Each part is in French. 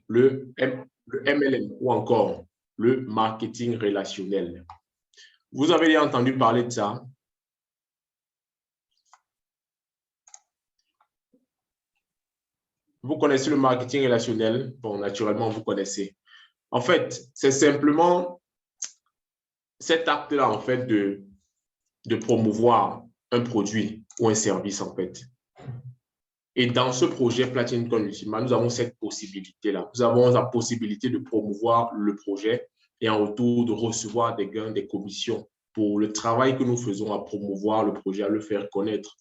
le MLM ou encore le marketing relationnel. Vous avez déjà entendu parler de ça? Vous connaissez le marketing relationnel? Bon, naturellement, vous connaissez. En fait, c'est simplement cet acte-là, en fait, de promouvoir un produit ou un service, en fait. Et dans ce projet Platine Ultima, nous avons cette possibilité-là. Nous avons la possibilité de promouvoir le projet et en retour de recevoir des gains, des commissions pour le travail que nous faisons à promouvoir le projet, à le faire connaître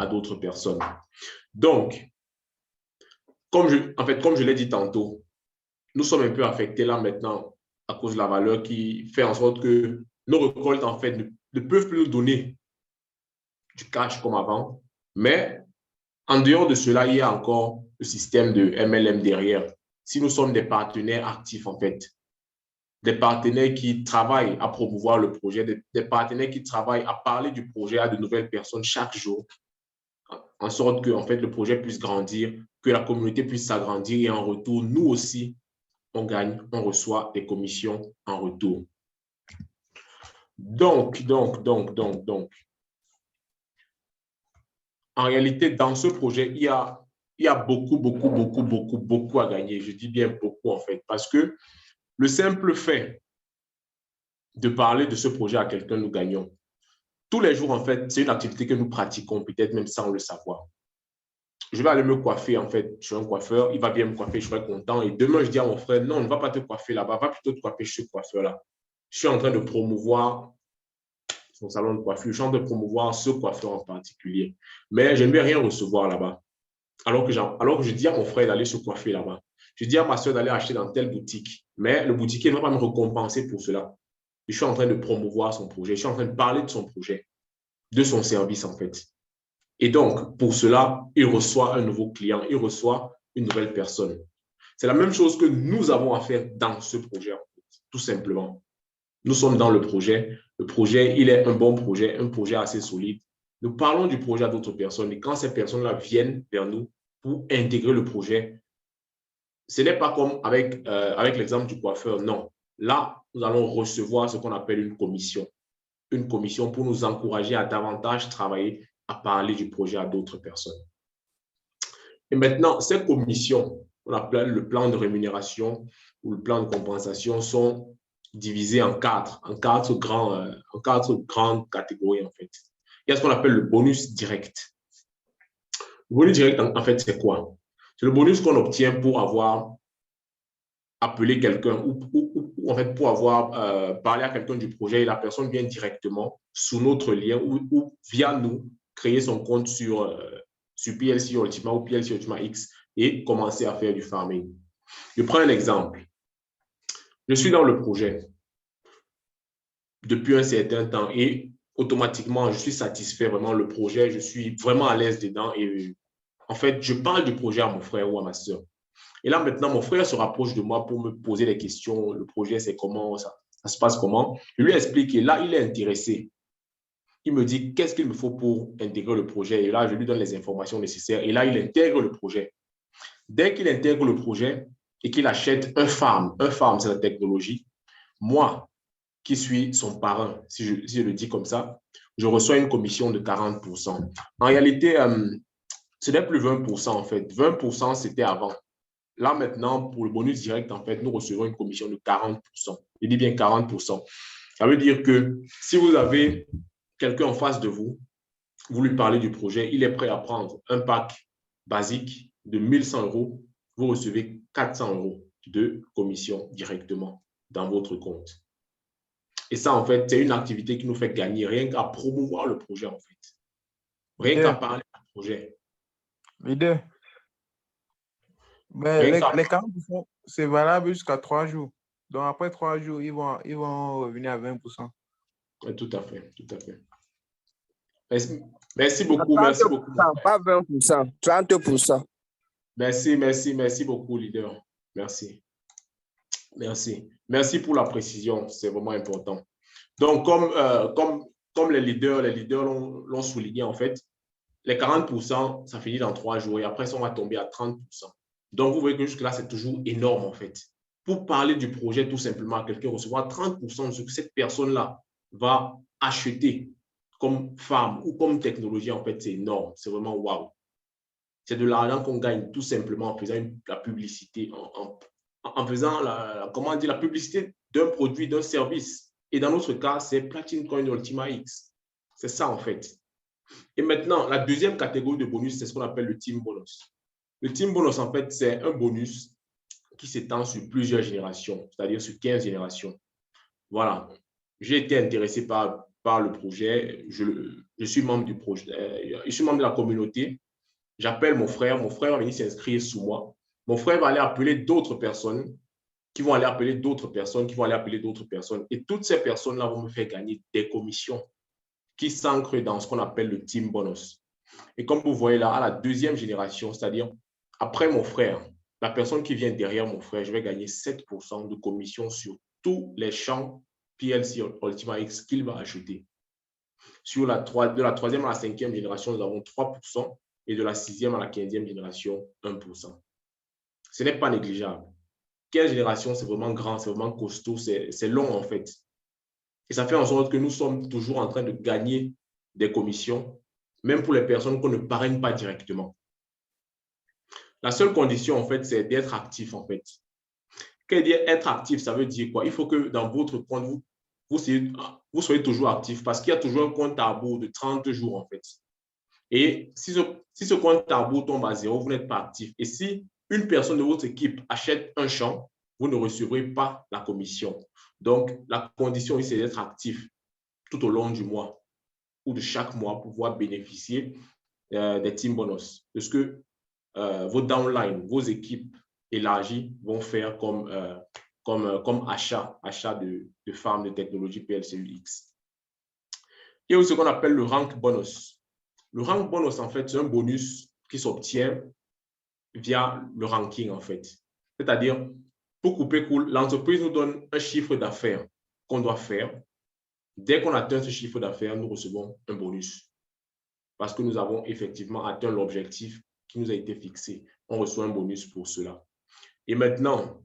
à d'autres personnes. Donc, comme je l'ai dit tantôt, nous sommes un peu affectés là maintenant à cause de la valeur qui fait en sorte que nos récoltes, en fait, ne peuvent plus nous donner du cash comme avant. Mais en dehors de cela, il y a encore le système de MLM derrière. Si nous sommes des partenaires actifs, en fait, des partenaires qui travaillent à promouvoir le projet, des partenaires qui travaillent à parler du projet à de nouvelles personnes chaque jour, en sorte que en fait, le projet puisse grandir, que la communauté puisse s'agrandir et en retour, nous aussi, on gagne, on reçoit des commissions en retour. Donc, en réalité, dans ce projet, il y a beaucoup à gagner. Je dis bien beaucoup, en fait, parce que le simple fait de parler de ce projet à quelqu'un, nous gagnons. Tous les jours, en fait, c'est une activité que nous pratiquons, peut-être même sans le savoir. Je vais aller me coiffer, en fait. Je suis un coiffeur, il va bien me coiffer, je serai content. Et demain, je dis à mon frère, non, ne va pas te coiffer là-bas, va plutôt te coiffer chez ce coiffeur-là. Je suis en train de promouvoir son salon de coiffure, je suis en train de promouvoir ce coiffeur en particulier. Mais je ne vais rien recevoir là-bas. Alors que je dis à mon frère d'aller se coiffer là-bas. Je dis à ma soeur d'aller acheter dans telle boutique. Mais le boutiquier ne va pas me récompenser pour cela. Je suis en train de promouvoir son projet. Je suis en train de parler de son projet, de son service en fait. Et donc, pour cela, il reçoit un nouveau client, il reçoit une nouvelle personne. C'est la même chose que nous avons à faire dans ce projet, en fait, tout simplement. Nous sommes dans le projet. Le projet, il est un bon projet, un projet assez solide. Nous parlons du projet à d'autres personnes et quand ces personnes-là viennent vers nous pour intégrer le projet, ce n'est pas comme avec l'exemple du coiffeur, non. Là, nous allons recevoir ce qu'on appelle une commission. Une commission pour nous encourager à davantage travailler, à parler du projet à d'autres personnes. Et maintenant, ces commissions, on appelle le plan de rémunération ou le plan de compensation, sont divisés en quatre grandes catégories, en fait. Il y a ce qu'on appelle le bonus direct. Le bonus direct, en fait, c'est quoi? C'est le bonus qu'on obtient pour avoir appelé quelqu'un ou en fait pour avoir parlé à quelqu'un du projet et la personne vient directement sous notre lien ou via nous créer son compte sur PLC Ultima ou PLC Ultima X et commencer à faire du farming. Je prends un exemple. Je suis dans le projet depuis un certain temps et automatiquement, je suis satisfait vraiment le projet, je suis vraiment à l'aise dedans et en fait, je parle du projet à mon frère ou à ma soeur. Et là, maintenant, mon frère se rapproche de moi pour me poser des questions. Le projet, c'est comment, ça se passe comment. Je lui explique et là, il est intéressé. Il me dit qu'est-ce qu'il me faut pour intégrer le projet. Et là, je lui donne les informations nécessaires. Et là, il intègre le projet. Dès qu'il intègre le projet et qu'il achète un farm, c'est la technologie, moi, qui suis son parrain, si je le dis comme ça, je reçois une commission de 40%. En réalité, ce n'est plus 20% en fait. 20%, c'était avant. Là, maintenant, pour le bonus direct, en fait, nous recevons une commission de 40%. Je dis bien 40%. Ça veut dire que si vous avez quelqu'un en face de vous, vous lui parlez du projet, il est prêt à prendre un pack basique de 1100 €, vous recevez 400 € de commission directement dans votre compte. Et ça, en fait, c'est une activité qui nous fait gagner rien qu'à promouvoir le projet, en fait. Rien qu'à parler du projet. Leader. Mais les 40%, c'est valable jusqu'à 3 jours. Donc, après 3 jours, ils vont revenir à 20%. Oui, tout à fait, tout à fait. Merci beaucoup, merci beaucoup. Pas 20%, 30%. Merci beaucoup, leader. Merci. Merci pour la précision, c'est vraiment important. Donc, comme les leaders l'ont souligné, en fait, les 40%, ça finit dans 3 jours et après, ça va tomber à 30%. Donc, vous voyez que jusque-là, c'est toujours énorme, en fait. Pour parler du projet, tout simplement, quelqu'un recevoir 30% de ce que cette personne-là va acheter comme femme ou comme technologie, en fait, c'est énorme. C'est vraiment waouh. C'est de l'argent qu'on gagne tout simplement en faisant la publicité, en faisant comment dire, la publicité d'un produit, d'un service. Et dans notre cas, c'est Platine Coin Ultima X. C'est ça, en fait. Et maintenant, la deuxième catégorie de bonus, c'est ce qu'on appelle le team bonus. Le team bonus, en fait, c'est un bonus qui s'étend sur plusieurs générations, c'est-à-dire sur 15 générations. Voilà. J'ai été intéressé par le projet. Je suis membre du projet. Je suis membre de la communauté. J'appelle mon frère va venir s'inscrire sous moi. Mon frère va aller appeler d'autres personnes qui vont aller appeler d'autres personnes, qui vont aller appeler d'autres personnes. Et toutes ces personnes-là vont me faire gagner des commissions qui s'ancrent dans ce qu'on appelle le team bonus. Et comme vous voyez là, à la deuxième génération, c'est-à-dire après mon frère, la personne qui vient derrière mon frère, je vais gagner 7% de commission sur tous les champs PLC Ultima X qu'il va acheter. De la troisième à la cinquième génération, nous avons 3%. Et de la sixième à la 15e génération, 1%. Ce n'est pas négligeable. 15 générations, c'est vraiment grand, c'est vraiment costaud, c'est long en fait. Et ça fait en sorte que nous sommes toujours en train de gagner des commissions, même pour les personnes qu'on ne parraine pas directement. La seule condition, en fait, c'est d'être actif, en fait. Qu'est-ce que dire être actif? Ça veut dire quoi? Il faut que dans votre compte, vous soyez toujours actif parce qu'il y a toujours un compte à rebours de 30 jours, en fait. Et si ce compte à rebours tombe à zéro, vous n'êtes pas actif. Et si une personne de votre équipe achète un champ, vous ne recevrez pas la commission. Donc, la condition, c'est d'être actif tout au long du mois ou de chaque mois pour pouvoir bénéficier des team bonus. De ce que vos downlines, vos équipes élargies vont faire comme achat de farm de technologie PLC-UX. Il y a aussi ce qu'on appelle le rank bonus. Le rank bonus, en fait, c'est un bonus qui s'obtient via le ranking, en fait. C'est-à-dire, pour couper court, l'entreprise nous donne un chiffre d'affaires qu'on doit faire. Dès qu'on atteint ce chiffre d'affaires, nous recevons un bonus parce que nous avons effectivement atteint l'objectif qui nous a été fixé. On reçoit un bonus pour cela. Et maintenant,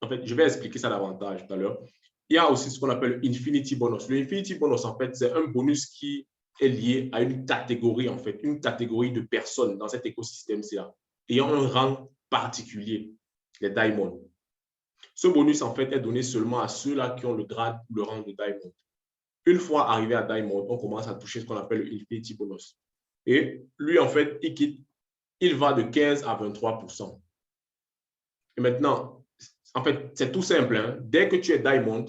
en fait, je vais expliquer ça davantage tout à l'heure. Il y a aussi ce qu'on appelle Infinity Bonus. Le Infinity Bonus, en fait, c'est un bonus qui est lié à une catégorie, en fait, une catégorie de personnes dans cet écosystème-là, ayant un rang particulier, les Diamonds. Ce bonus, en fait, est donné seulement à ceux-là qui ont le grade ou le rang de Diamond. Une fois arrivé à Diamond, on commence à toucher ce qu'on appelle le Infinity Bonus. Et lui, en fait, il va de 15 à 23%. Et maintenant, en fait, c'est tout simple. Hein? Dès que tu es Diamond,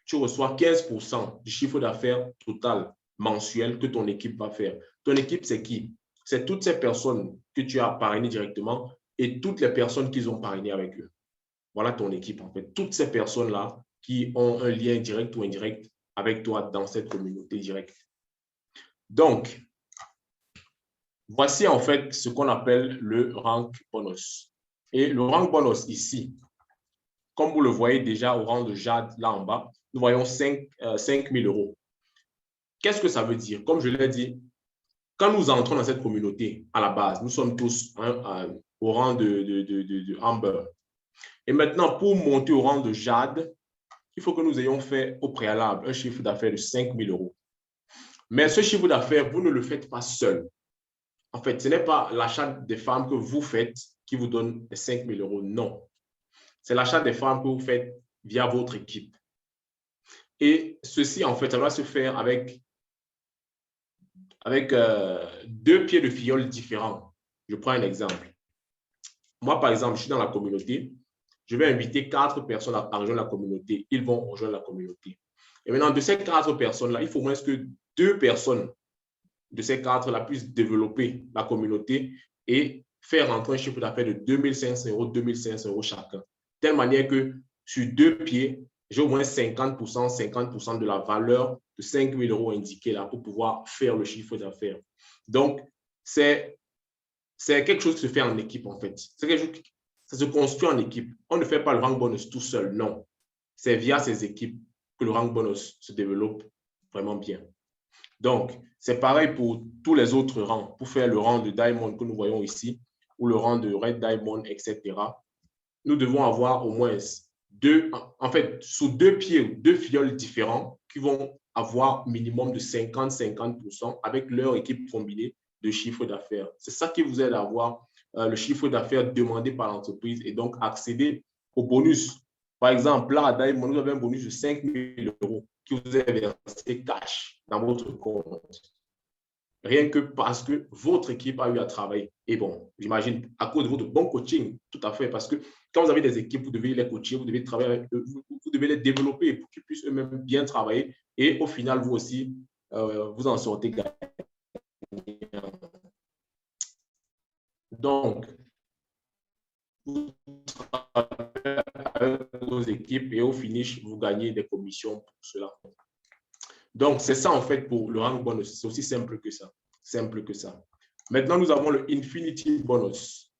tu reçois 15% du chiffre d'affaires total mensuel que ton équipe va faire. Ton équipe, c'est qui? C'est toutes ces personnes que tu as parrainées directement et toutes les personnes qu'ils ont parrainées avec eux. Voilà ton équipe, en fait. Toutes ces personnes-là qui ont un lien direct ou indirect avec toi dans cette communauté directe. Donc, voici en fait ce qu'on appelle le rank bonus. Et le rank bonus ici, comme vous le voyez déjà au rang de Jade là en bas, nous voyons 5 000 euros. Qu'est-ce que ça veut dire? Comme je l'ai dit, quand nous entrons dans cette communauté, à la base, nous sommes tous au rang de Amber. Et maintenant, pour monter au rang de Jade, il faut que nous ayons fait au préalable un chiffre d'affaires de 5 000 euros. Mais ce chiffre d'affaires, vous ne le faites pas seul. En fait, ce n'est pas l'achat des femmes que vous faites qui vous donne les 5 000 euros. Non. C'est l'achat des femmes que vous faites via votre équipe. Et ceci, en fait, ça va se faire avec 2 pieds de fiole différents. Je prends un exemple. Moi, par exemple, je suis dans la communauté. Je vais inviter 4 personnes à rejoindre la communauté. Ils vont rejoindre la communauté. Et maintenant, de ces 4 personnes-là, il faut au moins que 2 personnes de ces 4-là puissent développer la communauté et faire rentrer un chiffre d'affaires de 2 500 euros, 2 500 euros chacun. De telle manière que sur 2 pieds, j'ai au moins 50% de la valeur de 5 000 euros indiquée là pour pouvoir faire le chiffre d'affaires. Donc, c'est quelque chose qui se fait en équipe en fait. C'est quelque chose ça se construit en équipe. On ne fait pas le rank bonus tout seul, non. C'est via ces équipes que le rank bonus se développe vraiment bien. Donc, c'est pareil pour tous les autres rangs. Pour faire le rang de Diamond que nous voyons ici, ou le rang de Red Diamond, etc., nous devons avoir au moins sous deux pieds, deux fioles différents qui vont avoir minimum de 50-50% avec leur équipe combinée de chiffre d'affaires. C'est ça qui vous aide à avoir le chiffre d'affaires demandé par l'entreprise et donc accéder au bonus. Par exemple, là, à Diamond, vous avez un bonus de 5 000 € qui vous est versé cash dans votre compte. Rien que parce que votre équipe a eu à travailler. Et bon, j'imagine, à cause de votre bon coaching, tout à fait, parce que quand vous avez des équipes, vous devez les coacher, vous devez travailler avec eux, vous devez les développer pour qu'ils puissent eux-mêmes bien travailler. Et au final, vous aussi, vous en sortez gagnant. Donc, vous travaillez avec vos équipes et au finish, vous gagnez des commissions pour cela. Donc, c'est ça en fait pour le rank bonus. C'est aussi simple que ça. Simple que ça. Maintenant, nous avons le Infinity Bonus.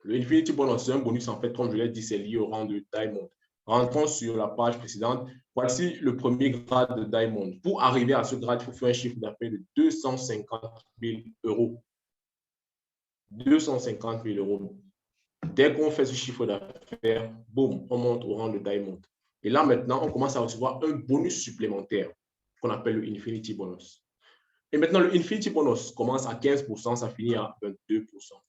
Le Infinity Bonus, c'est un bonus en fait, comme je l'ai dit, c'est lié au rang de Diamond. Rentrons sur la page précédente. Voici le premier grade de Diamond. Pour arriver à ce grade, il faut faire un chiffre d'affaires de 250 000 €. 250 000 €. Dès qu'on fait ce chiffre d'affaires, boum, on monte au rang de Diamond. Et là, maintenant, on commence à recevoir un bonus supplémentaire qu'on appelle le Infinity Bonus. Et maintenant, le Infinity Bonus commence à 15%, ça finit à 22%.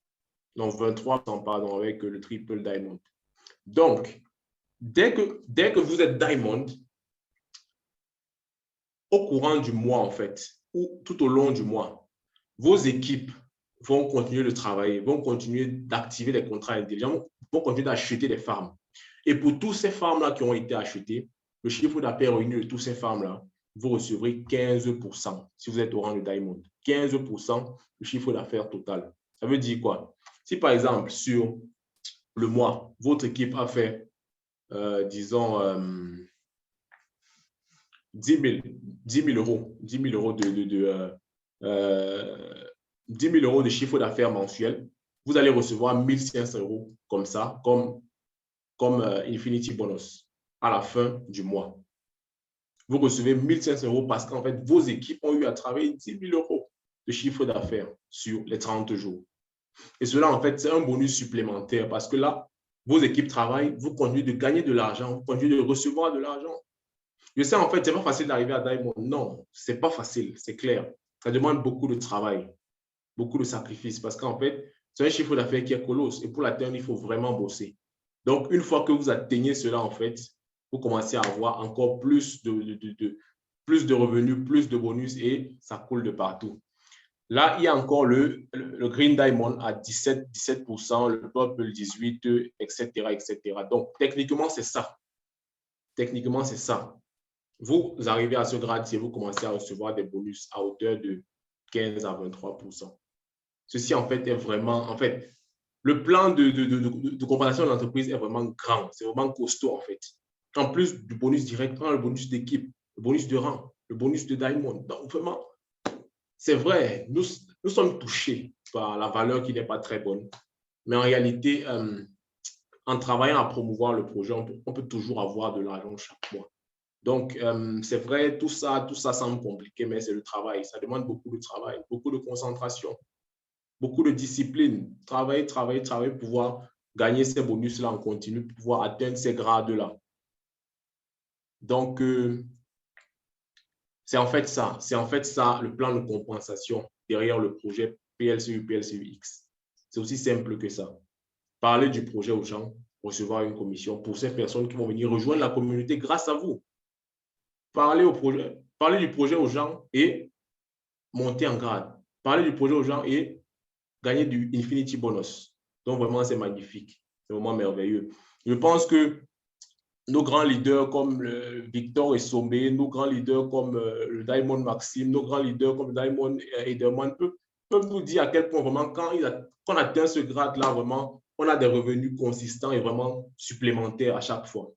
Donc, 23%, pardon, avec le Triple Diamond. Donc, dès que vous êtes Diamond, au courant du mois, en fait, ou tout au long du mois, vos équipes vont continuer de travailler, vont continuer d'activer des contrats intelligents, vont continuer d'acheter des farms. Et pour tous ces farms-là qui ont été achetées, le chiffre d'affaires réuni de tous ces farms-là, vous recevrez 15% si vous êtes au rang de Diamond. 15% du chiffre d'affaires total. Ça veut dire quoi? Si par exemple, sur le mois, votre équipe a fait, disons, 10 000 €, 10 000 €10 000 € de chiffre d'affaires mensuel, vous allez recevoir 1 500 € comme ça, comme Infinity Bonus à la fin du mois. Vous recevez 1 500 € parce qu'en fait, vos équipes ont eu à travailler 10 000 € de chiffre d'affaires sur les 30 jours. Et cela, en fait, c'est un bonus supplémentaire parce que là, vos équipes travaillent, vous continuez de gagner de l'argent, vous continuez de recevoir de l'argent. Je sais, en fait, c'est pas facile d'arriver à Diamond. Non, c'est pas facile, c'est clair. Ça demande beaucoup de travail, beaucoup de sacrifices parce qu'en fait, c'est un chiffre d'affaires qui est colosse et pour l'atteindre, il faut vraiment bosser. Donc, une fois que vous atteignez cela, en fait, vous commencez à avoir encore plus de revenus, plus de bonus et ça coule de partout. Là, il y a encore le Green Diamond à 17%, le Purple 18%, etc., etc. Donc, techniquement, c'est ça. Techniquement, c'est ça. Vous arrivez à ce grade si vous commencez à recevoir des bonus à hauteur de 15 à 23%. Ceci, en fait, est vraiment, en fait, le plan de compensation de l'entreprise est vraiment grand. C'est vraiment costaud, en fait. En plus du bonus direct, le bonus d'équipe, le bonus de rang, le bonus de Diamond. Donc, vraiment, c'est vrai, nous sommes touchés par la valeur qui n'est pas très bonne. Mais en réalité, en travaillant à promouvoir le projet, on peut toujours avoir de l'argent chaque mois. Donc, c'est vrai, tout ça semble compliqué, mais c'est le travail. Ça demande beaucoup de travail, beaucoup de concentration, beaucoup de discipline. Travailler, pouvoir gagner ces bonus-là en continu, pouvoir atteindre ces grades-là. Donc, c'est en fait ça. C'est en fait ça le plan de compensation derrière le projet PLCU, PLCUX. C'est aussi simple que ça. Parler du projet aux gens, recevoir une commission pour ces personnes qui vont venir rejoindre la communauté grâce à vous. Parler du projet aux gens et monter en grade. Parler du projet aux gens et gagner du Infinity Bonus. Donc, vraiment, c'est magnifique. C'est vraiment merveilleux. Je pense que nos grands leaders comme Victor Essomé, nos grands leaders comme le Diamond Maxime, nos grands leaders comme Diamond Ederman peuvent nous dire à quel point vraiment quand on atteint ce grade-là, vraiment, on a des revenus consistants et vraiment supplémentaires à chaque fois.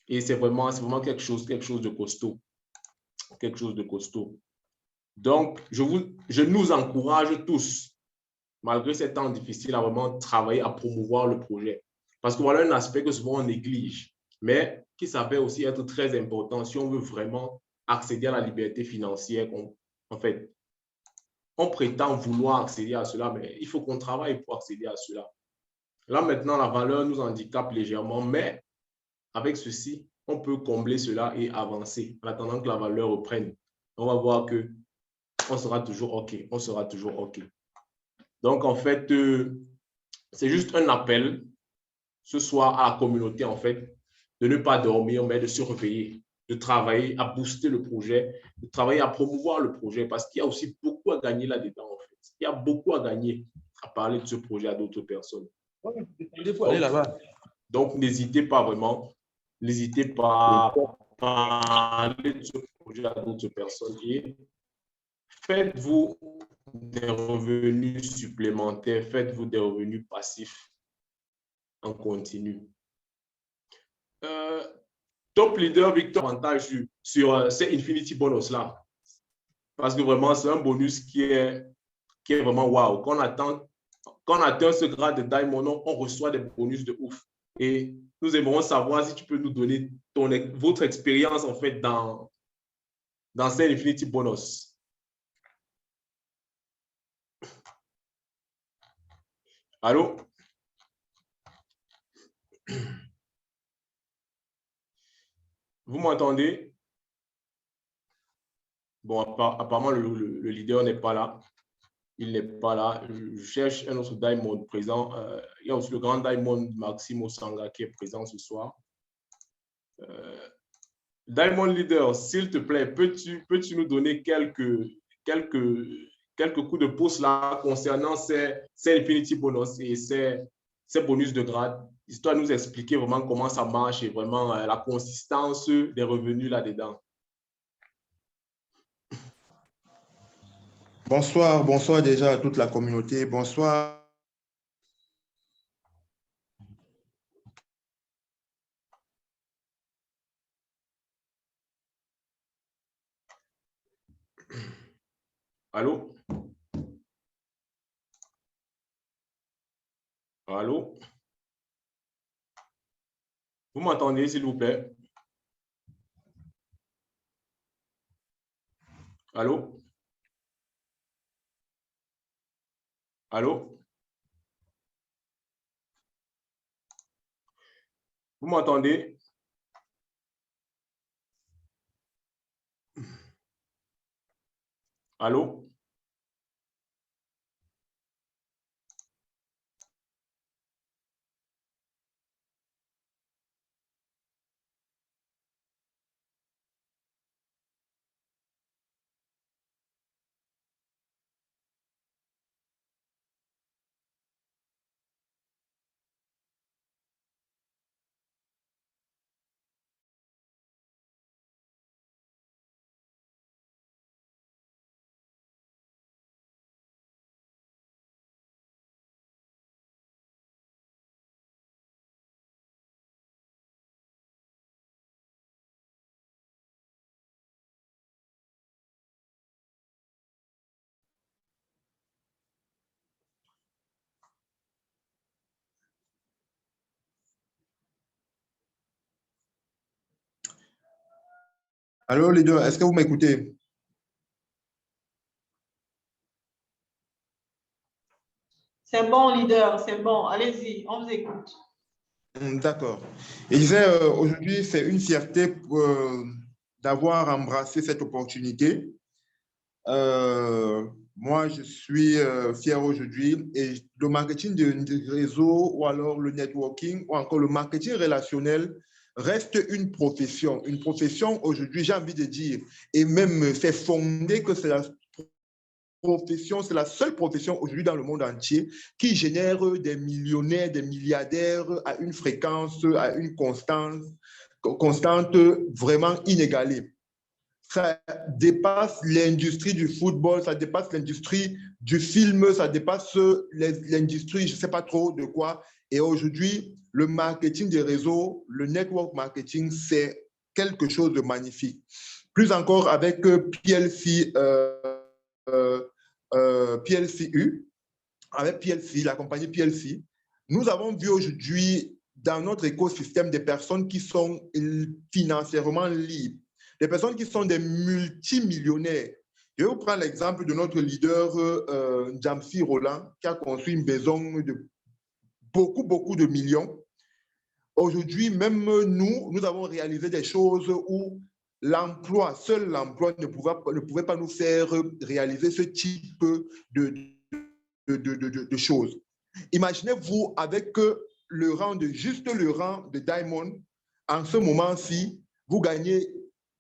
Et c'est vraiment quelque chose de costaud. Quelque chose de costaud. Donc, je nous encourage tous, malgré ces temps difficiles, à vraiment travailler à promouvoir le projet. Parce que voilà un aspect que souvent on néglige, mais qui s'avère aussi être très important si on veut vraiment accéder à la liberté financière, en fait, on prétend vouloir accéder à cela, mais il faut qu'on travaille pour accéder à cela. Là, maintenant, la valeur nous handicape légèrement, mais avec ceci, on peut combler cela et avancer en attendant que la valeur reprenne. On va voir que on sera toujours OK. On sera toujours OK. Donc, en fait, c'est juste un appel ce soir à la communauté, en fait, de ne pas dormir, mais de se réveiller, de travailler à booster le projet, de travailler à promouvoir le projet, parce qu'il y a aussi beaucoup à gagner là-dedans, en fait. Il y a beaucoup à gagner à parler de ce projet à d'autres personnes. Donc, n'hésitez pas vraiment, n'hésitez pas à parler de ce projet à d'autres personnes et faites-vous des revenus supplémentaires, faites-vous des revenus passifs en continu. Top leader Victor, avantage sur ces Infinity Bonus là. Parce que vraiment, c'est un bonus qui est vraiment wow. Quand on atteint ce grade de Diamond, on reçoit des bonus de ouf. Et nous aimerons savoir si tu peux nous donner votre expérience en fait dans ces Infinity Bonus. Allô? Vous m'entendez? Bon, apparemment, le leader n'est pas là. Il n'est pas là. Je cherche un autre Diamond présent. Il y a aussi le grand Diamond Maximo Sanga qui est présent ce soir. Diamond Leader, s'il te plaît, peux-tu nous donner quelques coups de pouce là concernant ces Infinity Bonus et ces bonus de grade, histoire de nous expliquer vraiment comment ça marche et vraiment la consistance des revenus là-dedans. Bonsoir, bonsoir déjà à toute la communauté. Bonsoir. Allô? Allô? Vous m'entendez, s'il vous plaît? Allô? Allô? Vous m'entendez? Allô? Allô, leader, est-ce que vous m'écoutez? C'est bon, leader, c'est bon. Allez-y, on vous écoute. D'accord. Et je disais, aujourd'hui, c'est une fierté d'avoir embrassé cette opportunité. Moi, je suis fier aujourd'hui et le marketing de réseau ou alors le networking ou encore le marketing relationnel reste une profession. Une profession aujourd'hui, j'ai envie de dire, et même c'est fondé que c'est la profession, c'est la seule profession aujourd'hui dans le monde entier qui génère des millionnaires, des milliardaires à une fréquence, à une constante vraiment inégalée. Ça dépasse l'industrie du football, ça dépasse l'industrie du film, ça dépasse l'industrie, je ne sais pas trop de quoi. Et aujourd'hui, le marketing des réseaux, le network marketing, c'est quelque chose de magnifique. Plus encore avec PLCU, avec PLC, la compagnie PLC, nous avons vu aujourd'hui dans notre écosystème des personnes qui sont financièrement libres, des personnes qui sont des multimillionnaires, Je vais vous prendre l'exemple de notre leader Jamsi Roland, qui a construit une maison de beaucoup de millions. Aujourd'hui, même nous avons réalisé des choses où l'emploi, seul l'emploi ne pouvait pas nous faire réaliser ce type de choses. Imaginez-vous avec juste le rang de Diamond, en ce moment-ci, vous gagnez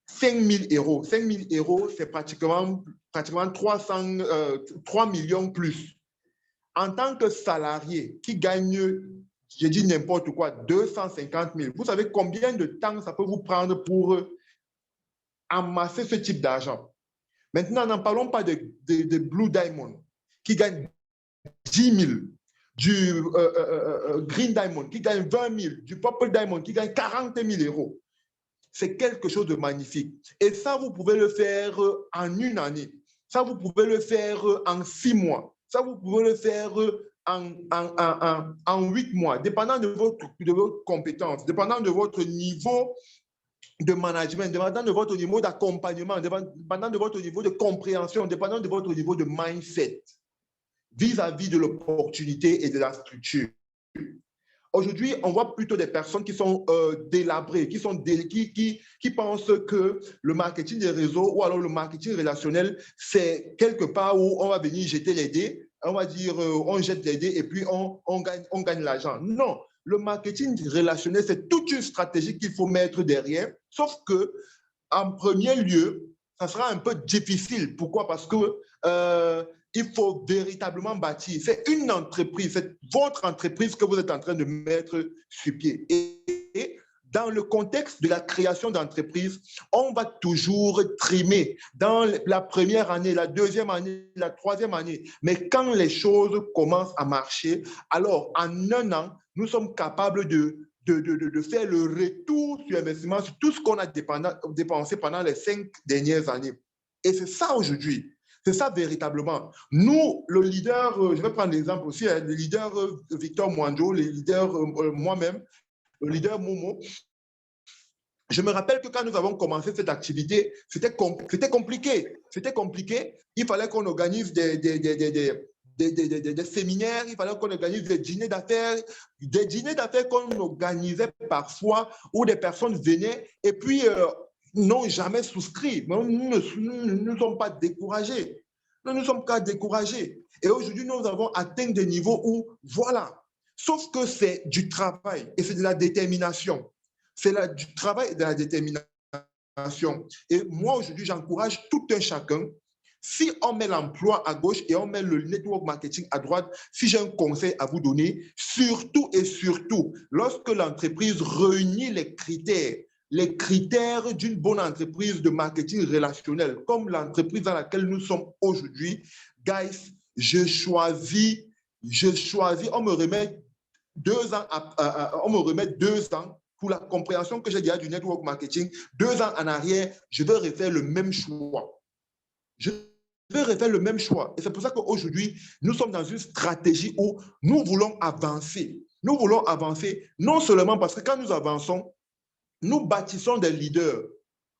5 000 euros. 5 000 euros, c'est pratiquement 3 millions plus. En tant que salarié qui gagne, je dis n'importe quoi, 250 000, vous savez combien de temps ça peut vous prendre pour amasser ce type d'argent? Maintenant, n'en parlons pas de Blue Diamond qui gagne 10 000, du Green Diamond qui gagne 20 000, du Purple Diamond qui gagne 40 000 euros. C'est quelque chose de magnifique. Et ça, vous pouvez le faire en une année. Ça, vous pouvez le faire en 6 mois. Ça, vous pouvez le faire en 8 mois, dépendant de votre compétence, dépendant de votre niveau de management, dépendant de votre niveau d'accompagnement, dépendant de votre niveau de compréhension, dépendant de votre niveau de mindset vis-à-vis de l'opportunité et de la structure. Aujourd'hui, on voit plutôt des personnes qui sont délabrées, qui pensent que le marketing des réseaux ou alors le marketing relationnel, c'est quelque part où on va venir jeter les dés, on va dire on jette les dés et puis on gagne l'argent. Non, le marketing relationnel, c'est toute une stratégie qu'il faut mettre derrière, sauf que en premier lieu, ça sera un peu difficile. Pourquoi? Parce que il faut véritablement bâtir. C'est une entreprise, c'est votre entreprise que vous êtes en train de mettre sur pied. Et dans le contexte de la création d'entreprise, on va toujours trimer dans la première année, la deuxième année, la troisième année. Mais quand les choses commencent à marcher, alors en un an, nous sommes capables de faire le retour sur investissement sur tout ce qu'on a dépensé pendant les 5 dernières années. Et c'est ça aujourd'hui. C'est ça véritablement. Nous, le leader, je vais prendre l'exemple aussi, le leader Victor Mwanjo, le leader moi-même, le leader Momo. Je me rappelle que quand nous avons commencé cette activité, c'était compliqué. C'était compliqué. Il fallait qu'on organise des séminaires, il fallait qu'on organise des dîners d'affaires qu'on organisait parfois où des personnes venaient et puis n'ont jamais souscrit. Mais nous ne sommes pas découragés. Nous ne sommes pas découragés. Et aujourd'hui, nous avons atteint des niveaux où, voilà. Sauf que c'est du travail et c'est de la détermination. C'est du travail et de la détermination. Et moi, aujourd'hui, j'encourage tout un chacun. Si on met l'emploi à gauche et on met le network marketing à droite, si j'ai un conseil à vous donner, surtout et surtout, lorsque l'entreprise réunit les critères d'une bonne entreprise de marketing relationnel, comme l'entreprise dans laquelle nous sommes aujourd'hui, guys, je choisis, on me remet 2 ans pour la compréhension que j'ai déjà du network marketing. 2 ans en arrière, je vais refaire le même choix. Je vais refaire le même choix. Et c'est pour ça qu'aujourd'hui, nous sommes dans une stratégie où nous voulons avancer. Nous voulons avancer non seulement parce que quand nous avançons, nous bâtissons des leaders.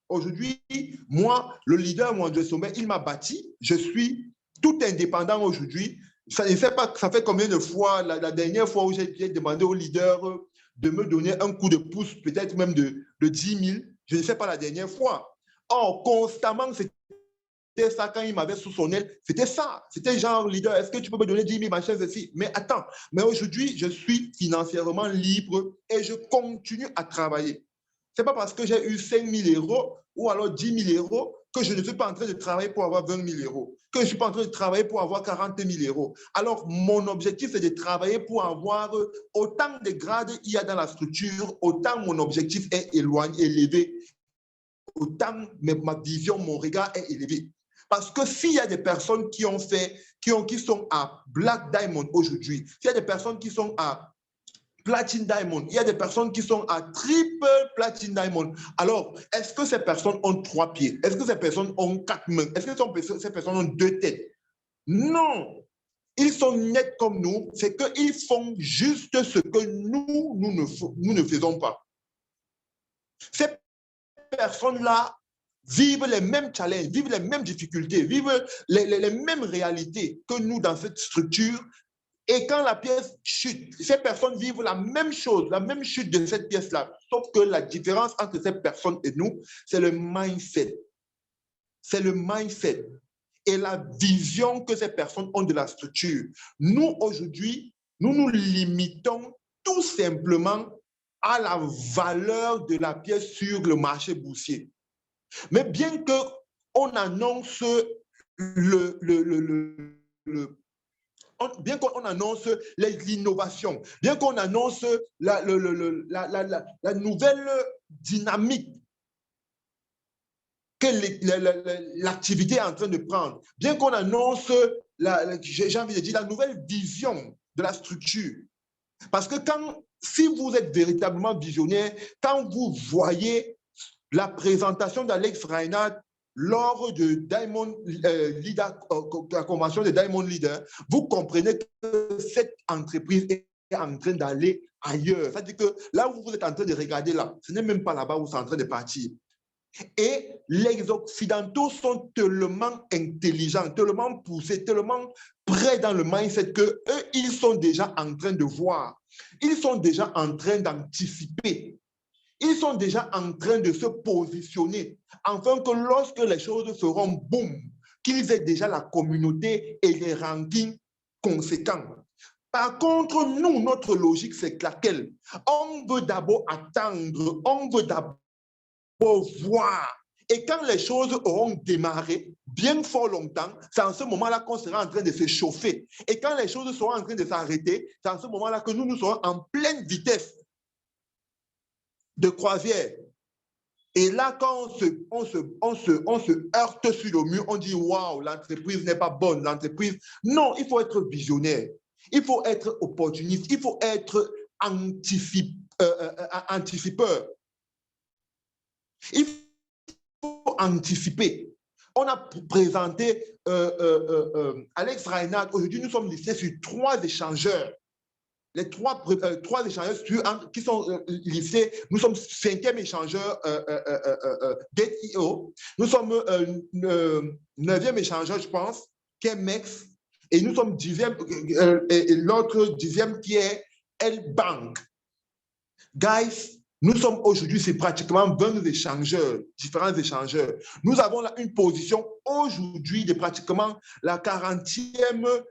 Aujourd'hui, moi, le leader Mwanjo Sommet, il m'a bâti. Je suis tout indépendant aujourd'hui. Je ne sais pas, ça fait combien de fois, la dernière fois où j'ai demandé au leader de me donner un coup de pouce, peut-être même de 10 000. Je ne sais pas la dernière fois. Or, constamment, c'était ça quand il m'avait sous son aile. C'était ça. C'était genre, leader, est-ce que tu peux me donner 10 000 machin, ceci? Mais attends, mais aujourd'hui, je suis financièrement libre et je continue à travailler. Ce n'est pas parce que j'ai eu 5 000 euros ou alors 10 000 euros que je ne suis pas en train de travailler pour avoir 20 000 euros, que je ne suis pas en train de travailler pour avoir 40 000 euros. Alors, mon objectif, c'est de travailler pour avoir autant de grades il y a dans la structure, autant mon objectif est élevé, autant ma vision, mon regard est élevé. Parce que s'il y a des personnes qui sont à Black Diamond aujourd'hui, s'il y a des personnes qui sont à Platine Diamond, il y a des personnes qui sont à Triple Platine Diamond. Alors, est-ce que ces personnes ont 3 pieds? Est-ce que ces personnes ont 4 mains? Est-ce que ces personnes ont 2 têtes? Non. Ils sont nets comme nous, c'est qu'ils font juste ce que nous ne faisons pas. Ces personnes-là vivent les mêmes challenges, vivent les mêmes difficultés, vivent les mêmes réalités que nous dans cette structure. Et quand la pièce chute, ces personnes vivent la même chose, la même chute de cette pièce-là. Sauf que la différence entre ces personnes et nous, c'est le mindset. C'est le mindset et la vision que ces personnes ont de la structure. Nous, aujourd'hui, nous nous limitons tout simplement à la valeur de la pièce sur le marché boursier. Mais bien qu'on annonce bien qu'on annonce l'innovation, bien qu'on annonce la nouvelle dynamique que l'activité est en train de prendre, bien qu'on annonce, j'ai envie de dire, la nouvelle vision de la structure. Parce que si vous êtes véritablement visionnaire, quand vous voyez la présentation d'Alex Reinhardt lors de Diamond Leader, la convention de Diamond Leader, vous comprenez que cette entreprise est en train d'aller ailleurs. C'est-à-dire que là où vous êtes en train de regarder là, ce n'est même pas là-bas où c'est en train de partir. Et les Occidentaux sont tellement intelligents, tellement poussés, tellement près dans le mindset qu'eux, ils sont déjà en train de voir. Ils sont déjà en train d'anticiper. Ils sont déjà en train de se positionner, afin que lorsque les choses seront boum, qu'ils aient déjà la communauté et les rankings conséquents. Par contre, nous, notre logique, c'est laquelle? On veut d'abord attendre, on veut d'abord voir. Et quand les choses auront démarré, bien fort longtemps, c'est en ce moment-là qu'on sera en train de se chauffer. Et quand les choses seront en train de s'arrêter, c'est en ce moment-là que nous serons en pleine vitesse de croisière. Et là, quand on se heurte sur le mur, on dit « Waouh, l'entreprise n'est pas bonne, l'entreprise… » Non, il faut être visionnaire, il faut être opportuniste, il faut être anticipeur. Il faut anticiper. On a présenté Alex Reinhardt. Aujourd'hui, nous sommes listés sur 3 échangeurs. Les trois échangeurs qui sont listés, nous sommes 5e échangeur Gate.io. Nous sommes 9e échangeur, je pense, qui est MEX. Et nous sommes 10e, et l'autre 10e qui est L-Bank. Guys, nous sommes aujourd'hui, c'est pratiquement 20 échangeurs, différents échangeurs. Nous avons là une position aujourd'hui de pratiquement la 40e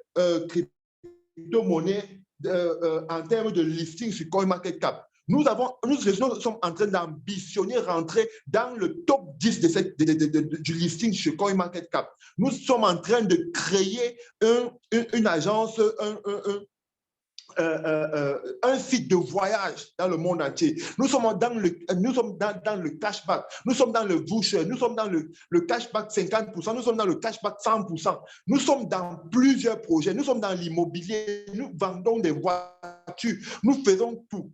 crypto-monnaie en termes de listing sur CoinMarketCap. Nous sommes en train d'ambitionner rentrer dans le top 10 du listing sur CoinMarketCap. Nous sommes en train de créer une agence, un site de voyage dans le monde entier. Nous sommes dans le cashback, nous sommes dans le voucher, nous sommes dans le cashback 50%, nous sommes dans le cashback 100%. Nous sommes dans plusieurs projets, nous sommes dans l'immobilier, nous vendons des voitures, nous faisons tout.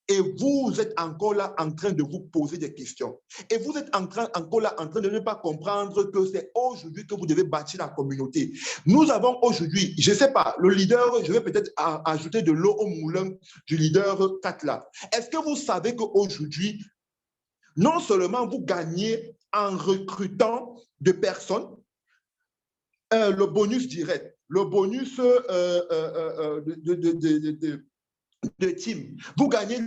Et vous êtes encore là en train de vous poser des questions. Et vous êtes encore là en train de ne pas comprendre que c'est aujourd'hui que vous devez bâtir la communauté. Nous avons aujourd'hui, je ne sais pas, le leader, je vais peut-être ajouter de l'eau au moulin du leader Katla. Est-ce que vous savez qu'aujourd'hui, non seulement vous gagnez en recrutant de personnes, le bonus direct, le bonus de team, vous gagnez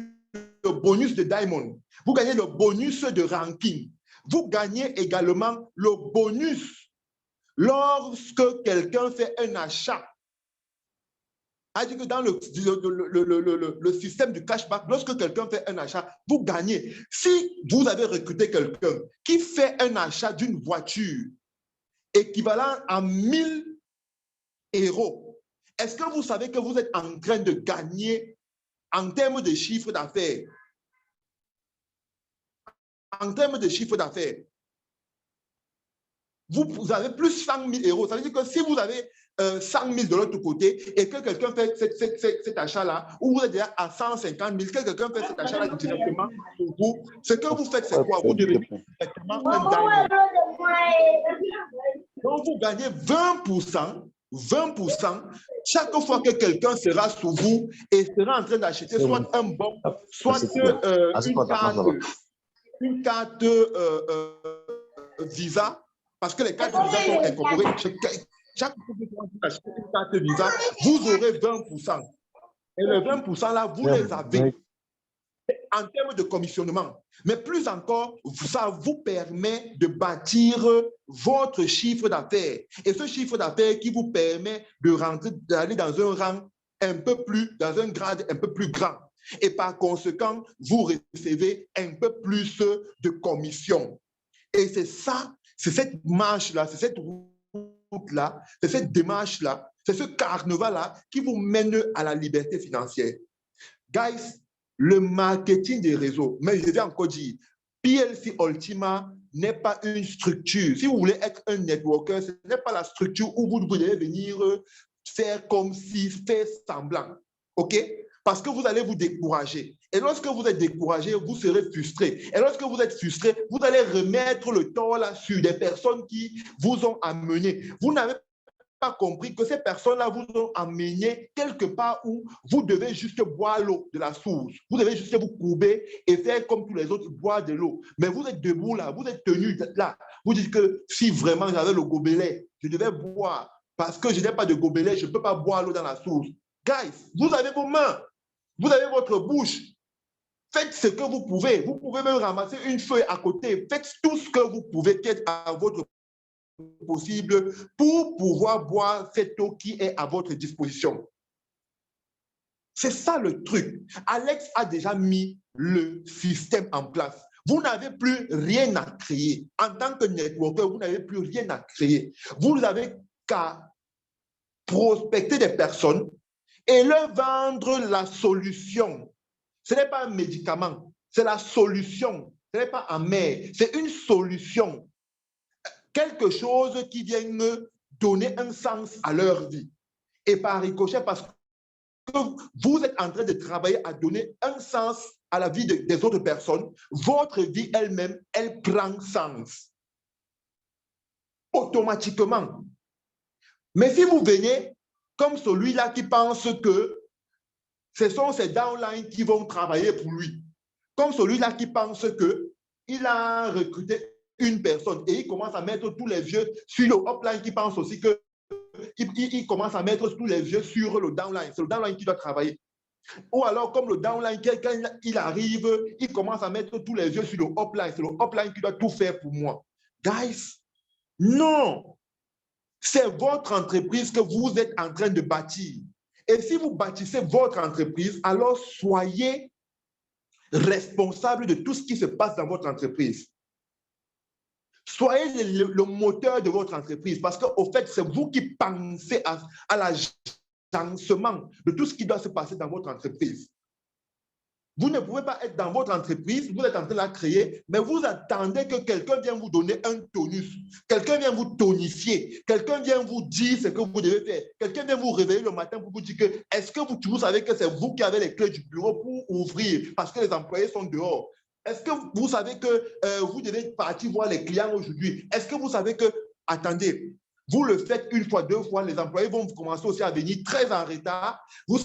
le bonus de Diamond, vous gagnez le bonus de ranking, vous gagnez également le bonus lorsque quelqu'un fait un achat. C'est-à-dire que dans le système du cashback, lorsque quelqu'un fait un achat, vous gagnez. Si vous avez recruté quelqu'un qui fait un achat d'une voiture équivalent à 1000 €, est-ce que vous savez que vous êtes en train de gagner en termes de chiffre d'affaires? En termes de chiffre d'affaires, vous avez plus 100 000 €. Ça veut dire que si vous avez 100 000 de l'autre côté et que quelqu'un fait cet achat-là, ou vous êtes déjà à 150 000, que quelqu'un fait cet achat-là directement pour vous, ce que vous faites, c'est quoi? Vous devenez directement un gagnant. Donc, vous gagnez 20% chaque fois que quelqu'un sera sous vous et sera en train d'acheter soit un bon, soit une carte Visa, parce que les cartes Visa sont incorporées. Chaque fois que vous achetez une carte Visa, vous aurez 20%. Et les 20% là, vous les avez en termes de commissionnement. Mais plus encore, ça vous permet de bâtir votre chiffre d'affaires. Et ce chiffre d'affaires qui vous permet de rentrer, d'aller dans un rang un peu plus, dans un grade un peu plus grand. Et par conséquent, vous recevez un peu plus de commission. Et c'est ça, c'est cette marche-là, c'est cette route-là, c'est cette démarche-là, c'est ce carnaval-là qui vous mène à la liberté financière. Guys, le marketing des réseaux, mais je vais encore dire, PLC Ultima n'est pas une structure. Si vous voulez être un networker, ce n'est pas la structure où vous devez venir faire comme si, faire semblant. OK? Parce que vous allez vous décourager. Et lorsque vous êtes découragé, vous serez frustré. Et lorsque vous êtes frustré, vous allez remettre le tort là sur des personnes qui vous ont amené. Vous n'avez pas compris que ces personnes-là vous ont amené quelque part où vous devez juste boire l'eau de la source. Vous devez juste vous courber et faire comme tous les autres, boire de l'eau. Mais vous êtes debout là, vous êtes tenu là. Vous dites que si vraiment j'avais le gobelet, je devais boire. Parce que je n'ai pas de gobelet, je ne peux pas boire l'eau dans la source. Guys, vous avez vos mains, vous avez votre bouche. Faites ce que vous pouvez. Vous pouvez même ramasser une feuille à côté. Faites tout ce que vous pouvez qui est à votre possible pour pouvoir boire cette eau qui est à votre disposition. C'est ça le truc. Alex a déjà mis le système en place. Vous n'avez plus rien à créer. En tant que networker, vous n'avez plus rien à créer. Vous n'avez qu'à prospecter des personnes et leur vendre la solution. Ce n'est pas un médicament, c'est la solution. Ce n'est pas amer, c'est une solution. Quelque chose qui vient me donner un sens à leur vie. Et par ricochet, parce que vous êtes en train de travailler à donner un sens à la vie des autres personnes, votre vie elle-même, elle prend sens. Automatiquement. Mais si vous venez comme celui-là qui pense que ce sont ces downlines qui vont travailler pour lui, comme celui-là qui pense qu'il a recruté une personne et il commence à mettre tous les yeux sur le upline qui pense aussi que il commence à mettre tous les yeux sur le downline. C'est le downline qui doit travailler. Ou alors, comme le downline, quand il arrive, il commence à mettre tous les yeux sur le upline. C'est le upline qui doit tout faire pour moi. Guys, non. C'est votre entreprise que vous êtes en train de bâtir. Et si vous bâtissez votre entreprise, alors soyez responsable de tout ce qui se passe dans votre entreprise. Soyez le moteur de votre entreprise parce qu'au fait, c'est vous qui pensez à l'agencement de tout ce qui doit se passer dans votre entreprise. Vous ne pouvez pas être dans votre entreprise, vous êtes en train de la créer, mais vous attendez que quelqu'un vienne vous donner un tonus, quelqu'un vient vous tonifier, quelqu'un vient vous dire ce que vous devez faire, quelqu'un vient vous réveiller le matin pour vous dire que est-ce que vous savez que c'est vous qui avez les clés du bureau pour ouvrir parce que les employés sont dehors? Est-ce que vous savez que vous devez partir voir les clients aujourd'hui? Est-ce que vous savez que, attendez, vous le faites une fois, deux fois, les employés vont commencer aussi à venir très en retard. Vous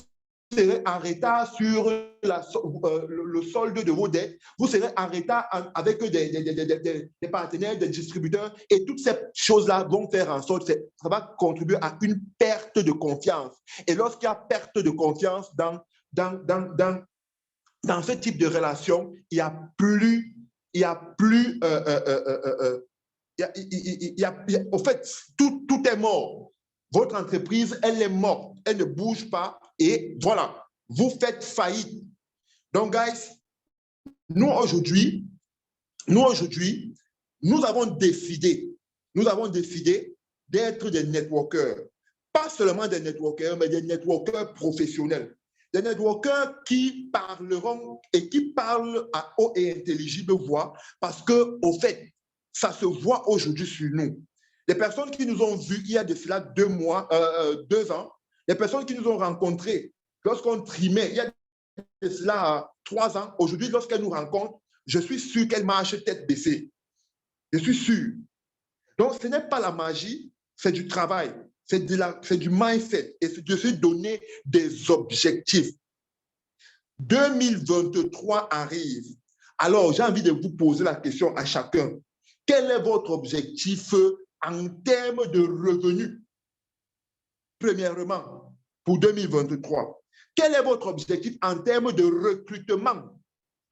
serez en retard sur le solde de vos dettes. Vous serez en retard avec des partenaires, des distributeurs. Et toutes ces choses-là vont faire en sorte que ça va contribuer à une perte de confiance. Et lorsqu'il y a perte de confiance dans ce type de relation, il n'y a plus, au fait, tout est mort. Votre entreprise, elle est morte, elle ne bouge pas et voilà, vous faites faillite. Donc, guys, nous aujourd'hui, nous avons décidé d'être des networkers. Pas seulement des networkers, mais des networkers professionnels. Des networkers qui parleront et qui parlent à haut et intelligible voix parce qu'au fait, ça se voit aujourd'hui sur nous. Les personnes qui nous ont vus il y a de cela 2 ans, les personnes qui nous ont rencontrés lorsqu'on trimait, il y a de cela 3 ans, aujourd'hui, lorsqu'elles nous rencontrent, je suis sûr qu'elles marchent tête baissée. Je suis sûr. Donc, ce n'est pas la magie, c'est du travail. C'est du mindset et c'est de se donner des objectifs. 2023 arrive. Alors, j'ai envie de vous poser la question à chacun. quel est votre objectif en termes de revenus? Premièrement, pour 2023, quel est votre objectif en termes de recrutement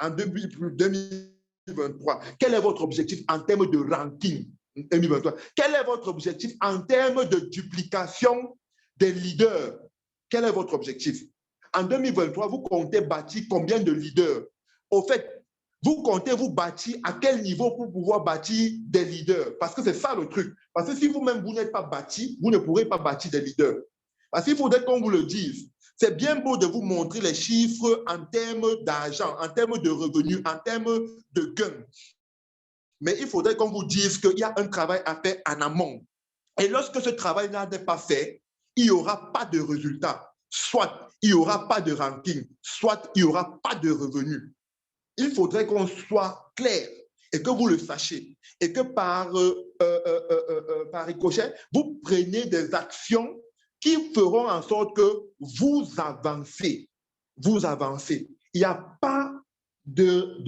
en 2023? Quel est votre objectif en termes de ranking 2023? Quel est votre objectif en termes de duplication des leaders? Quel est votre objectif? En 2023, vous comptez bâtir combien de leaders? Au fait, vous comptez vous bâtir à quel niveau pour pouvoir bâtir des leaders? Parce que c'est ça le truc. Parce que si vous-même, vous n'êtes pas bâti, vous ne pourrez pas bâtir des leaders. Parce qu'il faudrait qu'on vous le dise. C'est bien beau de vous montrer les chiffres en termes d'argent, en termes de revenus, en termes de gains. Mais il faudrait qu'on vous dise qu'il y a un travail à faire en amont. Et lorsque ce travail-là n'est pas fait, il n'y aura pas de résultat. Soit il n'y aura pas de ranking, soit il n'y aura pas de revenus. Il faudrait qu'on soit clair et que vous le sachiez. Et que par ricochet, vous preniez des actions qui feront en sorte que vous avancez. Vous avancez. Il n'y a pas de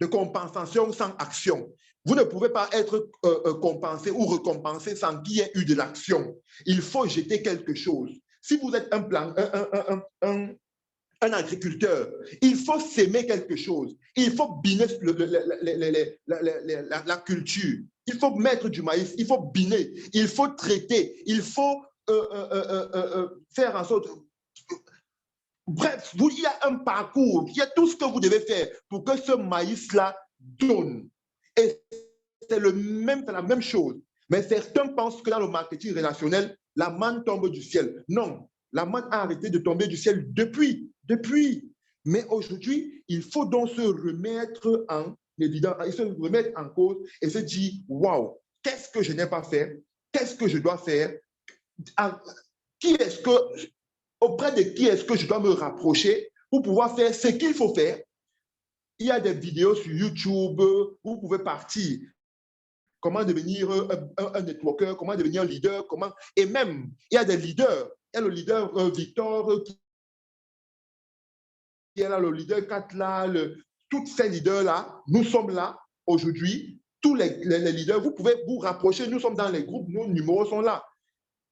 compensation sans action. Vous ne pouvez pas être compensé ou récompensé sans qu'il y ait eu de l'action. Il faut jeter quelque chose. Si vous êtes un agriculteur, il faut s'aimer quelque chose. Il faut biner la culture. Il faut mettre du maïs. Il faut biner. Il faut traiter. Il faut faire en sorte... Bref, il y a un parcours. Il y a tout ce que vous devez faire pour que ce maïs-là donne. Et c'est la même chose. Mais certains pensent que dans le marketing relationnel, la manne tombe du ciel. Non, la manne a arrêté de tomber du ciel depuis. Mais aujourd'hui, il faut donc se remettre en évidence, se remettre en cause et se dire, waouh, qu'est-ce que je n'ai pas fait? Qu'est-ce que je dois faire? Auprès de qui est-ce que je dois me rapprocher pour pouvoir faire ce qu'il faut faire? Il y a des vidéos sur YouTube où vous pouvez partir. Comment devenir un networker, comment devenir un leader, et même, il y a des leaders. Il y a le leader Victor qui est là, le leader 4 là, tous ces leaders-là, nous sommes là aujourd'hui. Tous les leaders, vous pouvez vous rapprocher. Nous sommes dans les groupes, nos numéros sont là.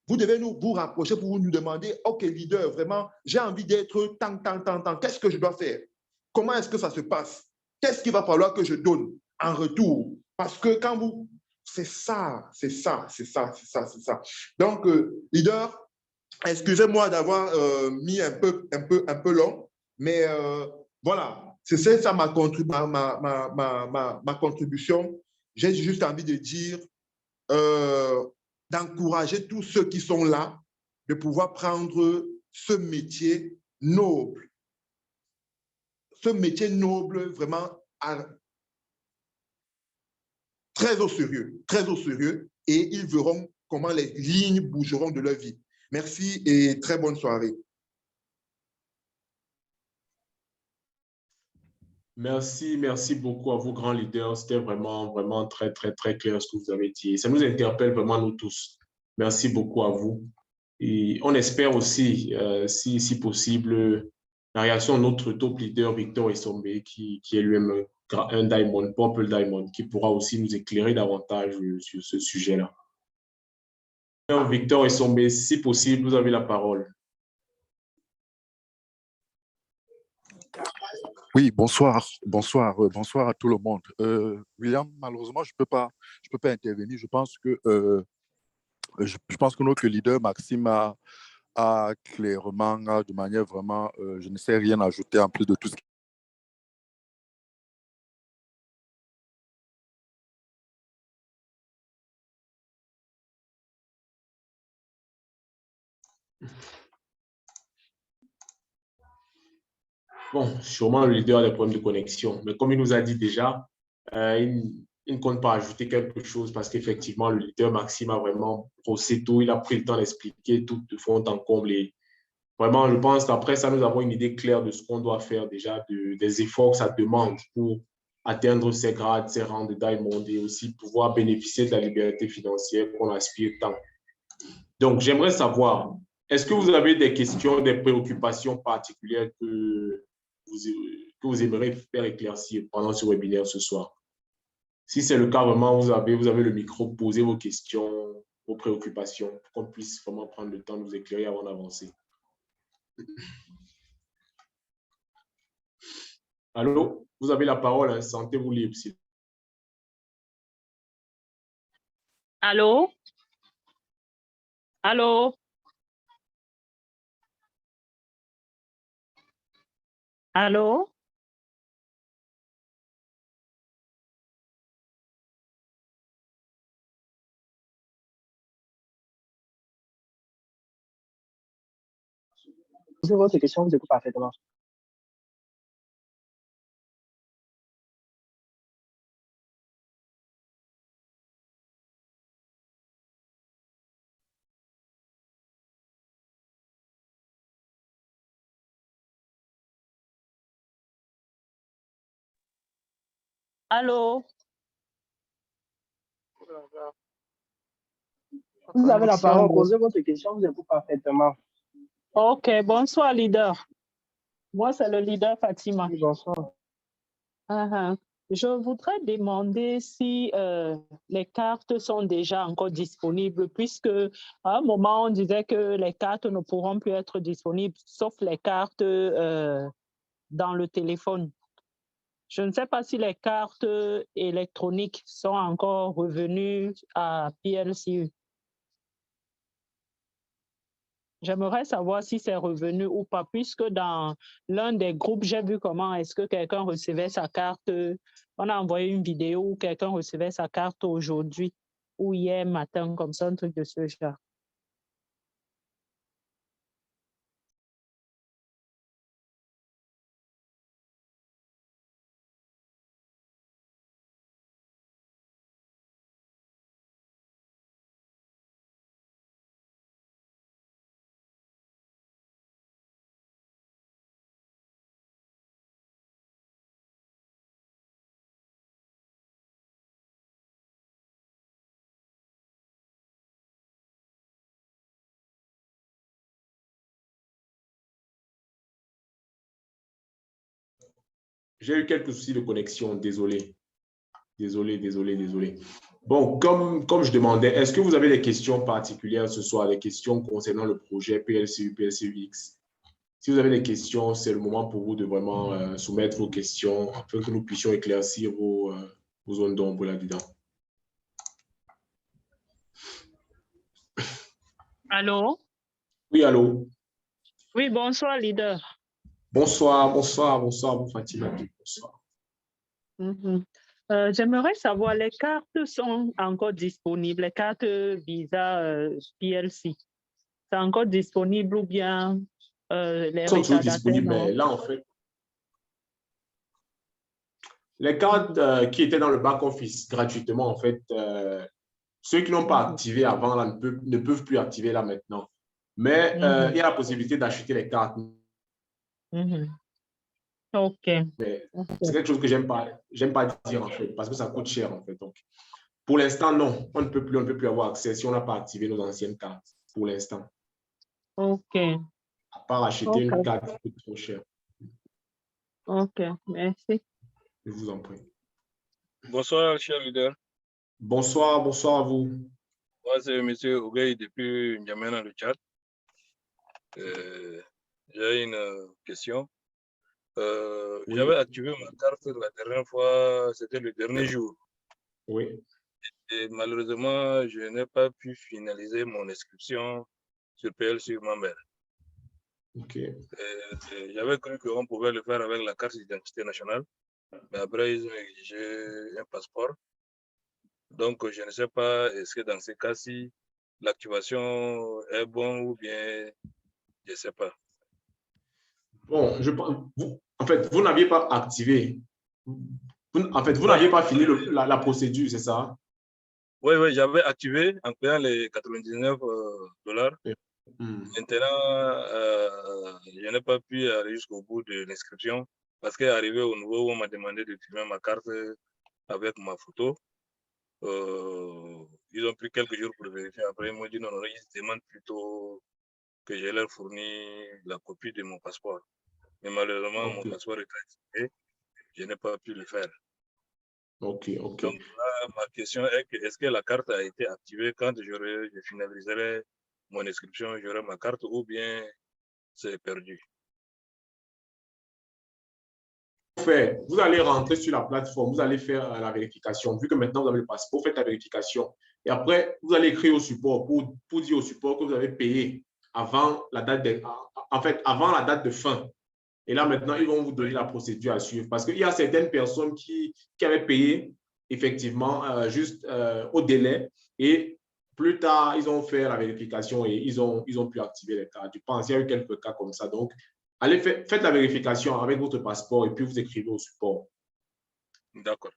Vous devez vous rapprocher pour nous demander, OK, leader, vraiment, j'ai envie d'être tant. Qu'est-ce que je dois faire? Comment est-ce que ça se passe? Qu'est-ce qu'il va falloir que je donne en retour? Parce que quand vous... C'est ça. Donc, leader, excusez-moi d'avoir mis un peu long, mais voilà, c'est ça ma contribution. J'ai juste envie de dire... d'encourager tous ceux qui sont là, de pouvoir prendre ce métier noble. Ce métier noble, vraiment, très au sérieux, et ils verront comment les lignes bougeront de leur vie. Merci et très bonne soirée. Merci beaucoup à vous, grands leaders. C'était vraiment très clair ce que vous avez dit. Ça nous interpelle vraiment, nous tous. Merci beaucoup à vous. Et on espère aussi, si possible, la réaction de notre top leader, Victor Essombe, qui est lui-même un Diamond, Purple Diamond, qui pourra aussi nous éclairer davantage sur ce sujet-là. Victor Essombe, si possible, vous avez la parole. Oui, bonsoir à tout le monde. William, malheureusement, je peux pas intervenir. Je pense que notre leader Maxime a clairement, de manière vraiment, je ne sais rien ajouter en plus de tout ce qui... Bon, sûrement le leader a des problèmes de connexion, mais comme il nous a dit déjà, il ne compte pas ajouter quelque chose parce qu'effectivement, le leader Maxime a vraiment brossé tout, il a pris le temps d'expliquer tout de fond en comble. Et vraiment, je pense qu'après ça, nous avons une idée claire de ce qu'on doit faire déjà, des efforts que ça demande pour atteindre ces grades, ces rangs de Diamond et aussi pouvoir bénéficier de la liberté financière qu'on aspire tant. Donc, j'aimerais savoir, Est-ce que vous avez des questions, des préoccupations particulières que vous aimeriez faire éclaircir pendant ce webinaire ce soir? Si c'est le cas, vraiment, vous avez le micro, posez vos questions, vos préoccupations, pour qu'on puisse vraiment prendre le temps de vous éclairer avant d'avancer. Allô, vous avez la parole, hein, sentez-vous libre. Allô? Allô? Allô? Posez votre question, vous écoutez parfaitement. Allô? Vous avez la parole, posez votre question, vous écoutez parfaitement. OK, bonsoir, leader. Moi, c'est le leader Fatima. Oui, bonsoir. Je voudrais demander si les cartes sont déjà encore disponibles, puisque à un moment, on disait que les cartes ne pourront plus être disponibles, sauf les cartes dans le téléphone. Je ne sais pas si les cartes électroniques sont encore revenues à PLCU. J'aimerais savoir si c'est revenu ou pas, puisque dans l'un des groupes, j'ai vu comment est-ce que quelqu'un recevait sa carte. On a envoyé une vidéo où quelqu'un recevait sa carte aujourd'hui ou hier matin, comme ça, un truc de ce genre. J'ai eu quelques soucis de connexion, désolé. Désolé. Bon, comme je demandais, est-ce que vous avez des questions particulières ce soir, des questions concernant le projet PLCU, PLCUX? Si vous avez des questions, c'est le moment pour vous de vraiment soumettre vos questions afin que nous puissions éclaircir vos zones d'ombre là-dedans. Allô? Oui, allô? Oui, bonsoir, leader. Bonsoir, vous Fatima. Bonsoir. J'aimerais savoir, les cartes sont encore disponibles, les cartes Visa PLC. C'est encore disponible ou bien les Sont toujours retardataires, disponibles, non? mais là, en fait, les cartes qui étaient dans le back-office gratuitement, en fait, ceux qui n'ont pas activé avant là, ne peuvent plus activer là maintenant. Mais il y a la possibilité d'acheter les cartes. OK. C'est quelque chose que j'aime pas dire en fait, parce que ça coûte cher en fait. Donc, pour l'instant, non, on ne peut plus avoir accès si on n'a pas activé nos anciennes cartes. Pour l'instant. OK. À part acheter une carte qui coûte trop cher. OK, merci. Je vous en prie. Bonsoir, cher leader. Bonsoir à vous. Moi, c'est M. Ogueï depuis N'Djamena, le Tchad. J'ai une question. Oui. J'avais activé ma carte la dernière fois, c'était le dernier jour. Oui. Et malheureusement, je n'ai pas pu finaliser mon inscription sur PLC Member. OK. J'avais cru qu'on pouvait le faire avec la carte d'identité nationale, mais après, ils ont exigé un passeport. Donc, je ne sais pas, est-ce que dans ces cas-ci, l'activation est bonne ou bien, je ne sais pas. Bon, en fait, vous n'aviez pas activé. En fait, vous n'aviez pas fini la procédure, c'est ça? Oui, j'avais activé en payant les 99 $. Maintenant, je n'ai pas pu aller jusqu'au bout de l'inscription parce qu'arrivé au niveau où on m'a demandé de filmer ma carte avec ma photo, ils ont pris quelques jours pour vérifier. Après, ils m'ont dit non, ils demandent plutôt que je leur fournis la copie de mon passeport. Mais malheureusement, mon passeport est activé. Je n'ai pas pu le faire. Ok. Donc là, ma question est que est-ce que la carte a été activée quand je finaliserai mon inscription, j'aurai ma carte ou bien c'est perdu? Vous allez rentrer sur la plateforme, vous allez faire la vérification. Vu que maintenant vous avez le passeport, faites la vérification. Et après, vous allez écrire au support pour dire au support que vous avez payé avant la date avant la date de fin. Et là, maintenant, ils vont vous donner la procédure à suivre. Parce qu'il y a certaines personnes qui avaient payé effectivement juste au délai. Et plus tard, ils ont fait la vérification et ils ont pu activer les cartes. Je pense qu'il y a eu quelques cas comme ça. Donc, allez, faites la vérification avec votre passeport et puis vous écrivez au support. D'accord.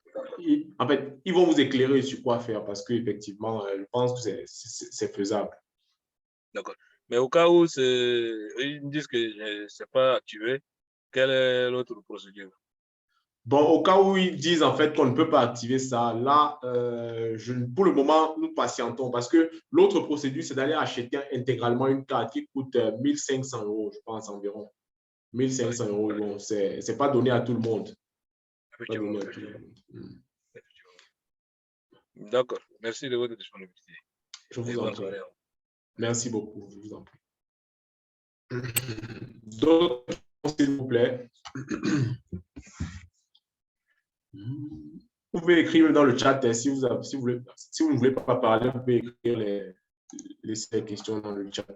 En fait, ils vont vous éclairer sur quoi faire parce qu'effectivement, je pense que c'est faisable. D'accord. Mais au cas où ils me disent que je ne sais pas activer, quelle est l'autre procédure? Bon, au cas où ils disent en fait qu'on ne peut pas activer ça, là, pour le moment, nous patientons parce que l'autre procédure, c'est d'aller acheter intégralement une carte qui coûte 1 500 €, je pense environ. 1 500 €, bon, c'est pas donné à tout le monde. D'accord. Merci de votre disponibilité. Je vous en prie. Merci beaucoup. Je vous en prie. D'autres, s'il vous plaît. Vous pouvez écrire dans le chat si vous ne voulez pas parler, vous pouvez écrire les questions dans le chat.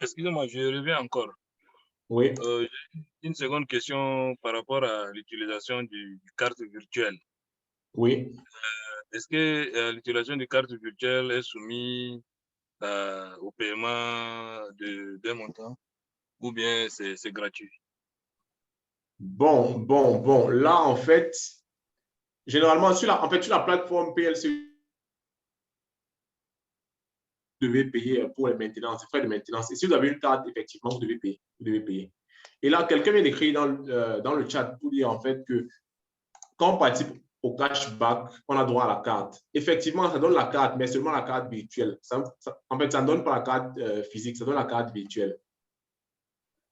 Excusez-moi, je reviens encore. Oui. Une seconde question par rapport à l'utilisation du carte virtuelle. Oui. Est-ce que l'utilisation du carte virtuelle est soumise au paiement d'un montant ou bien c'est gratuit? Bon. Là, en fait, généralement, sur la plateforme PLC, vous devez payer pour les maintenances, les frais de maintenance. Et si vous avez une carte, effectivement, vous devez payer. Et là, quelqu'un vient d'écrire dans le chat pour dire en fait que quand on participe au cashback, on a droit à la carte. Effectivement, ça donne la carte, mais seulement la carte virtuelle. En fait, ça ne donne pas la carte physique, ça donne la carte virtuelle.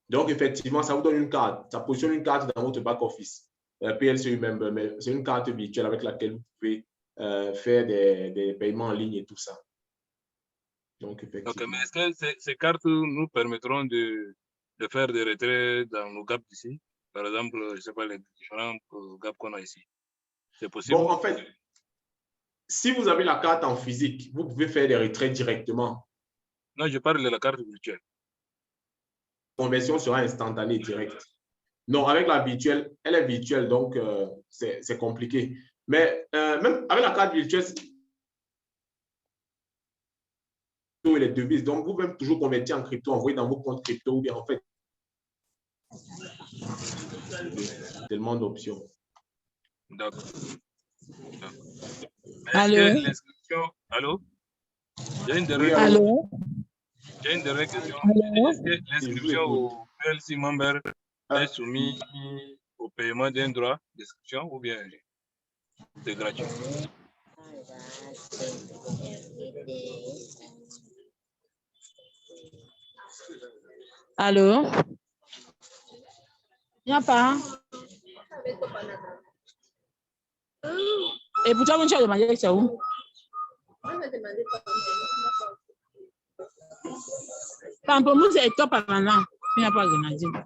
Donc, effectivement, ça vous donne une carte. Ça positionne une carte dans votre back-office. PLC Member, mais c'est une carte virtuelle avec laquelle vous pouvez faire des paiements en ligne et tout ça. Donc, effectivement. Okay, mais est-ce que ces cartes nous permettront de faire des retraits dans nos gaps d'ici? Par exemple, je ne sais pas, les différents gaps qu'on a ici. C'est possible? Bon, en fait, si vous avez la carte en physique, vous pouvez faire des retraits directement. Non, je parle de la carte virtuelle. La conversion sera instantanée, directe. Non, avec la virtuelle, elle est virtuelle, donc c'est compliqué. Mais même avec la carte virtuelle, et les devises, donc vous pouvez toujours convertir en crypto, envoyer dans vos comptes crypto ou bien en fait, tellement d'options. D'accord. Allô? L'inscription, allô? J'ai une dernière question. Est-ce que l'inscription au PLC Member est soumise au paiement d'un droit d'inscription ou bien c'est gratuit? Allô? Il n'y a pas. Et pour toi, mon cher, demandé c'est où? Pamplemousse est top à maintenant. Il n'y a pas de grenadine.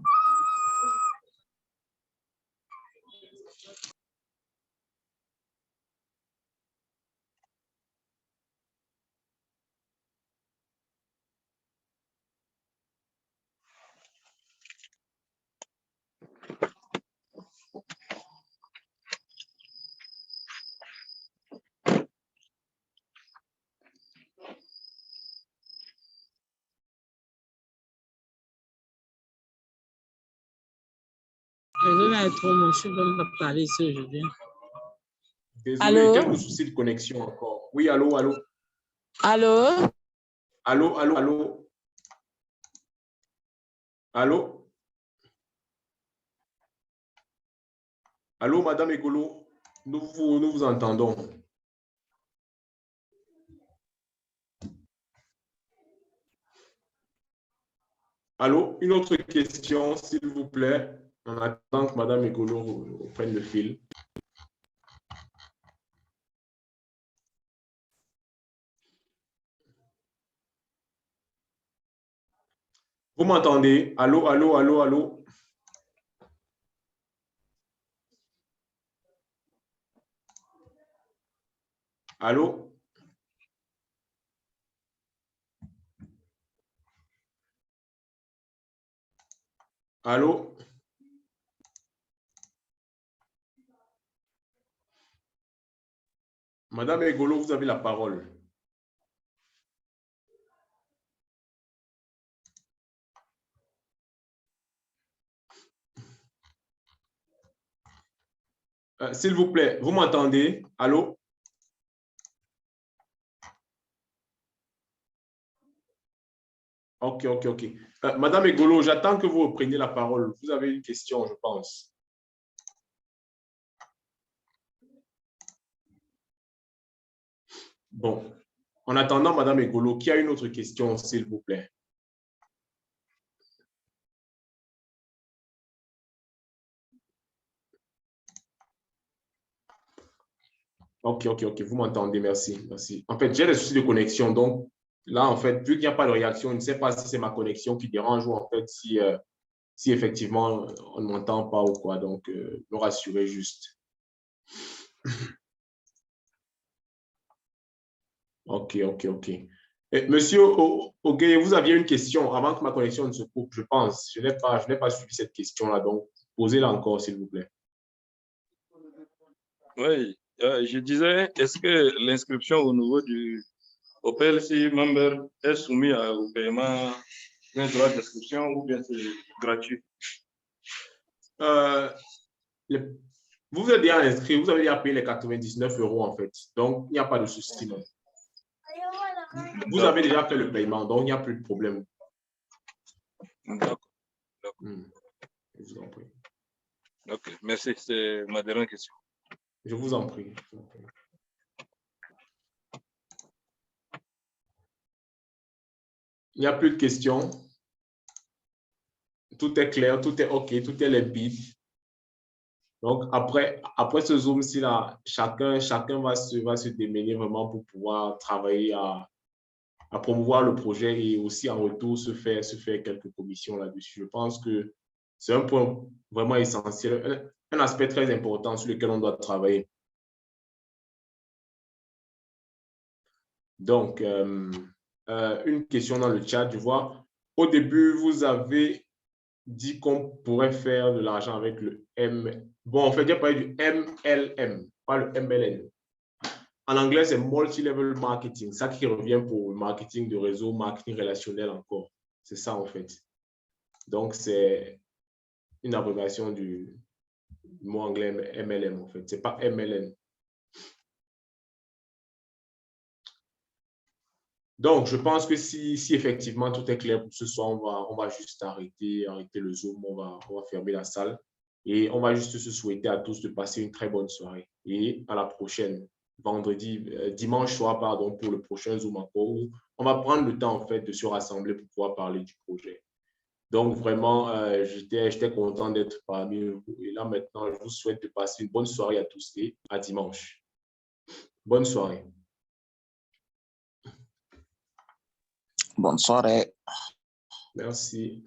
Le réseau est trop moche, je ne peux pas parler ici aujourd'hui. Désolé, quelques soucis de connexion encore. Oui, allô? Allô? Allô? Allô, Madame Egolo, nous vous entendons. Allô, une autre question, s'il vous plaît, en attendant que Madame Egolo prenne le fil. Vous m'entendez? Allô, allô, allô, allô? Allô? Allô? Madame Egolo, vous avez la parole. S'il vous plaît, vous m'entendez? Allô? Ok, ok, ok. Madame Egolo, j'attends que vous repreniez la parole. Vous avez une question, je pense. Bon, en attendant, Madame Egolo, qui a une autre question, s'il vous plaît? Ok, ok, ok, vous m'entendez, merci, merci. En fait, j'ai des soucis de connexion, donc là, en fait, vu qu'il n'y a pas de réaction, je ne sais pas si c'est ma connexion qui dérange ou en fait, si effectivement on ne m'entend pas ou quoi, donc me rassurer juste. Ok, ok, ok. Monsieur Ogueye, vous aviez une question avant que ma connexion ne se coupe, je pense. Je n'ai pas suivi cette question-là, donc posez-la encore, s'il vous plaît. Oui, je disais, est-ce que l'inscription au niveau du PLC member est soumise au paiement d'un droit d'inscription ou bien c'est gratuit? Vous êtes déjà inscrit, vous avez déjà payé les 99 € en fait, donc il n'y a pas de souci. Non. Vous avez déjà fait le paiement, donc il n'y a plus de problème. D'accord. Je vous en prie. Ok, merci, c'est ma dernière question. Je vous en prie. Il n'y a plus de questions. Tout est clair, tout est OK, tout est limpide. Donc, après ce Zoom-ci, là, chacun va se démêler vraiment pour pouvoir travailler à promouvoir le projet et aussi en retour se faire quelques commissions là-dessus. Je pense que c'est un point vraiment essentiel, un aspect très important sur lequel on doit travailler. Donc, une question dans le chat, je vois. Au début, vous avez dit qu'on pourrait faire de l'argent avec le M. Bon, en fait, il y a parlé du MLM, pas le MLN. En anglais, c'est multi-level marketing. Ça qui revient pour le marketing de réseau, marketing relationnel encore. C'est ça, en fait. Donc, c'est une abréviation du mot anglais MLM, en fait. Ce n'est pas MLN. Donc, je pense que si effectivement tout est clair pour ce soir, on va juste arrêter le Zoom, on va fermer la salle et on va juste se souhaiter à tous de passer une très bonne soirée. Et à la prochaine, dimanche soir, pardon, pour le prochain Zoom encore, où on va prendre le temps en fait de se rassembler pour pouvoir parler du projet. Donc, vraiment, j'étais content d'être parmi vous. Et là, maintenant, je vous souhaite de passer une bonne soirée à tous et à dimanche. Bonne soirée. Bonne soirée. Merci.